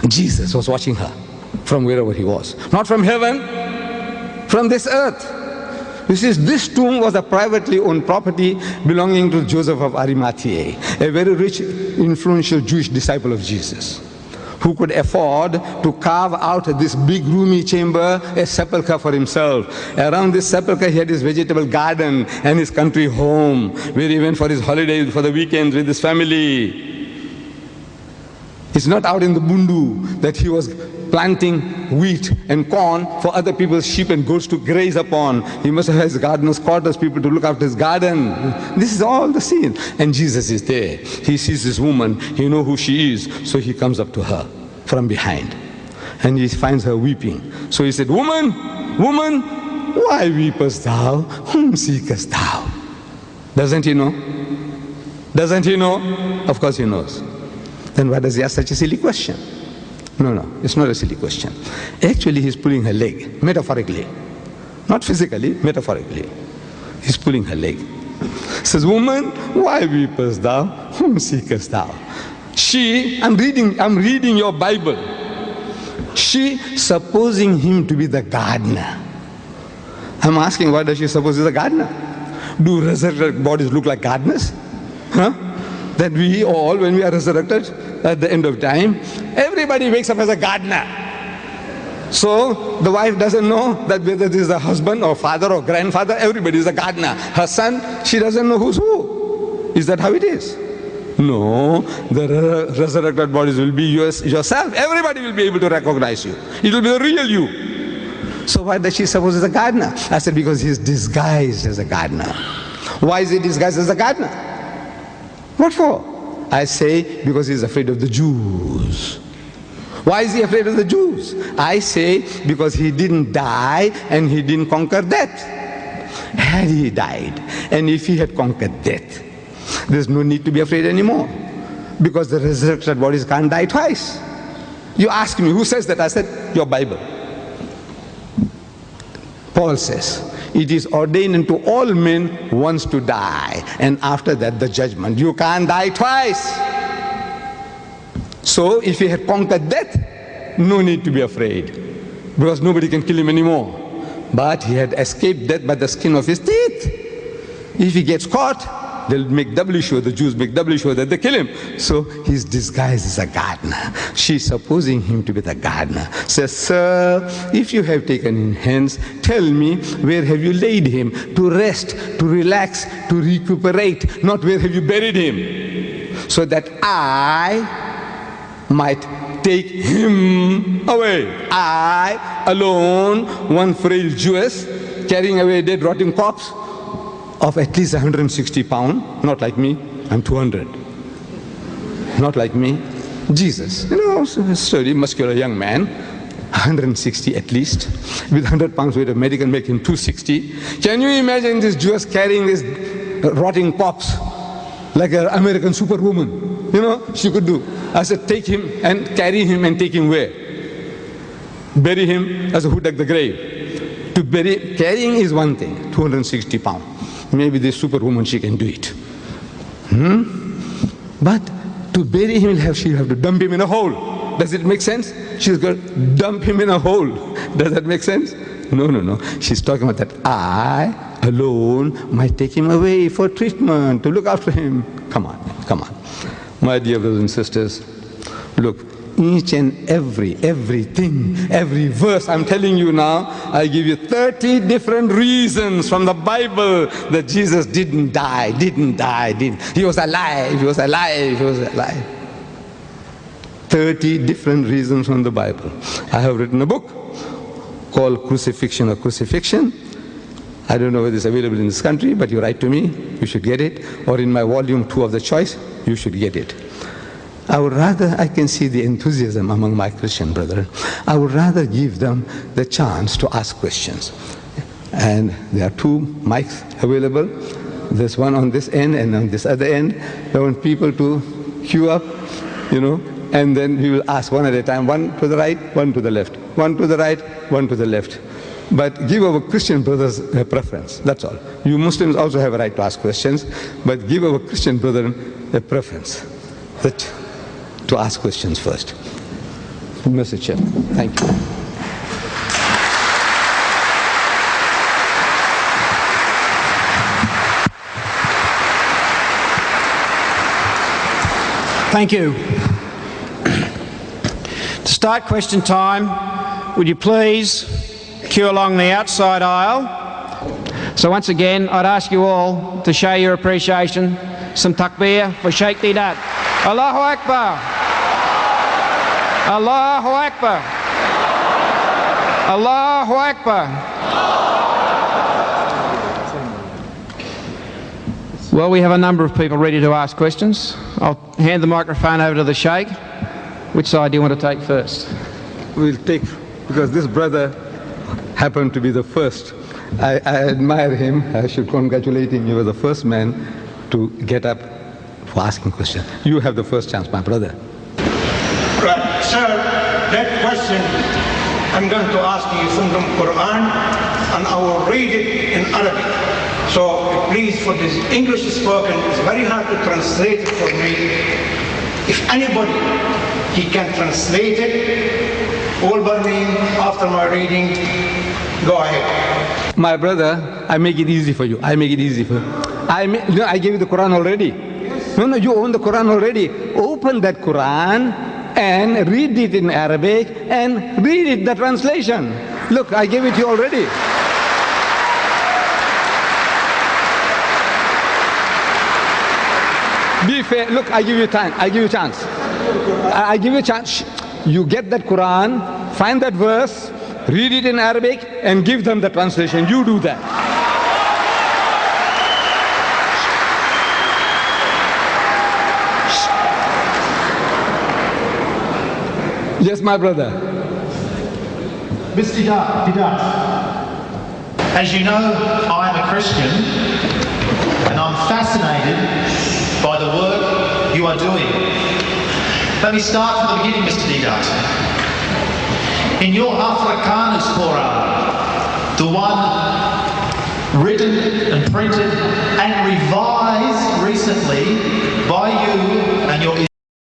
Jesus was watching her from wherever he was. Not from heaven, from this earth. You see, this tomb was a privately owned property belonging to Joseph of Arimathea, a very rich, influential Jewish disciple of Jesus, who could afford to carve out this big roomy chamber, a sepulchre for himself. Around this sepulchre he had his vegetable garden and his country home, where he went for his holidays, for the weekends with his family. It's not out in the bundu that he was planting wheat and corn for other people's sheep and goats to graze upon. He must have his gardener's quarters, people to look after his garden. This is all the scene. And Jesus is there. He sees this woman, he knows who she is, so he comes up to her from behind. And he finds her weeping. So he said, "Woman, woman, why weepest thou? Whom seekest thou?" Doesn't he know? Doesn't he know? Of course he knows. Then why does he ask such a silly question? No, it's not a silly question. Actually, he's pulling her leg, metaphorically. Not physically, metaphorically. He's pulling her leg. He says, "Woman, why weepest thou? Whom seekest thou?" She, I'm reading your Bible. She, supposing him to be the gardener. I'm asking, why does she suppose he's a gardener? Do resurrected bodies look like gardeners? Huh? That we all, when we are resurrected at the end of time, everybody wakes up as a gardener. So the wife doesn't know that whether this is a husband or father or grandfather, everybody is a gardener. Her son, she doesn't know who's who. Is that how it is? No, the resurrected bodies will be yourself. Everybody will be able to recognize you. It will be the real you. So why does she suppose he's a gardener? I said, because he's disguised as a gardener. Why is he disguised as a gardener? What for? I say, because he's afraid of the Jews. Why is he afraid of the Jews? I say, because he didn't die and he didn't conquer death. Had he died, and if he had conquered death, there's no need to be afraid anymore. Because the resurrected bodies can't die twice. You ask me, who says that? I said, your Bible. Paul says, it is ordained unto all men once to die, and after that the judgment. You can't die twice. So if he had conquered death, no need to be afraid, because nobody can kill him anymore. But he had escaped death by the skin of his teeth. If he gets caught, they'll make doubly sure, the Jews make doubly sure that they kill him. So he's disguised as a gardener. She's supposing him to be the gardener. Says, "Sir, if you have taken him hence, tell me, where have you laid him? To rest, to relax, to recuperate, not where have you buried him? So that I might take him away. I alone, one frail Jewess, carrying away a dead rotting corpse of at least 160 pounds, not like me, I'm 200. Not like me. Jesus, sturdy, muscular young man, 160 at least, with 100 pounds weight of medical make him 260. Can you imagine this Jewess carrying this rotting corpse like an American superwoman? She could do. I said, take him and carry him and take him where? Bury him as who dug the grave. To bury, carrying is one thing, 260 pounds. Maybe this superwoman, she can do it. But to bury him, she'll have to dump him in a hole. Does it make sense? She's got to dump him in a hole. Does that make sense? No. She's talking about that I alone might take him away for treatment, to look after him. Come on. My dear brothers and sisters, look, each and everything, every verse I'm telling you now, I give you 30 different reasons from the Bible that Jesus didn't die. He was alive. 30 different reasons from the Bible. I have written a book called Crucifixion or Crucifixion. I don't know whether it's available in this country, but you write to me, you should get it. Or in my volume 2 of the choice, you should get it. I can see the enthusiasm among my Christian brethren. I would rather give them the chance to ask questions. And there are 2 mics available. There's one on this end and on this other end. I want people to queue up, and then we will ask one at a time, one to the right, one to the left, one to the right, one to the left. But give our Christian brothers a preference, that's all. You Muslims also have a right to ask questions, but give our Christian brethren a preference to ask questions first. message here. Thank you. Thank you. To start question time, would you please queue along the outside aisle? So once again, I'd ask you all to show your appreciation. Some takbir for Sheikh Deedat. Allahu Akbar. Allahu Akbar. Allahu Akbar. Well, we have a number of people ready to ask questions. I'll hand the microphone over to the Sheikh. Which side do you want to take first? We'll take, because this brother happened to be the first. I admire him. I should congratulate him. He was the first man to get up for asking questions. You have the first chance, my brother. Right, sir, that question I'm going to ask you from the Quran, and I will read it in Arabic. So please, for this English spoken, it's very hard to translate it for me. If anybody, he can translate it, all by me, after my reading, go ahead. My brother, I make it easy for you. I make it easy for you. I gave you the Quran already. No, you own the Quran already. Open that Quran and read it in Arabic and read it, the translation. Look, I gave it to you already. Be fair. Look, I give you time. I give you a chance. I give you a chance. You get that Quran, find that verse, read it in Arabic, and give them the translation. You do that. Yes, my brother. Mr. Deedat, as you know, I am a Christian, and I'm fascinated by the work you are doing. Let me start from the beginning, Mr. Deedat. In your Afrikaans Quran, the one written and printed and revised recently by you and your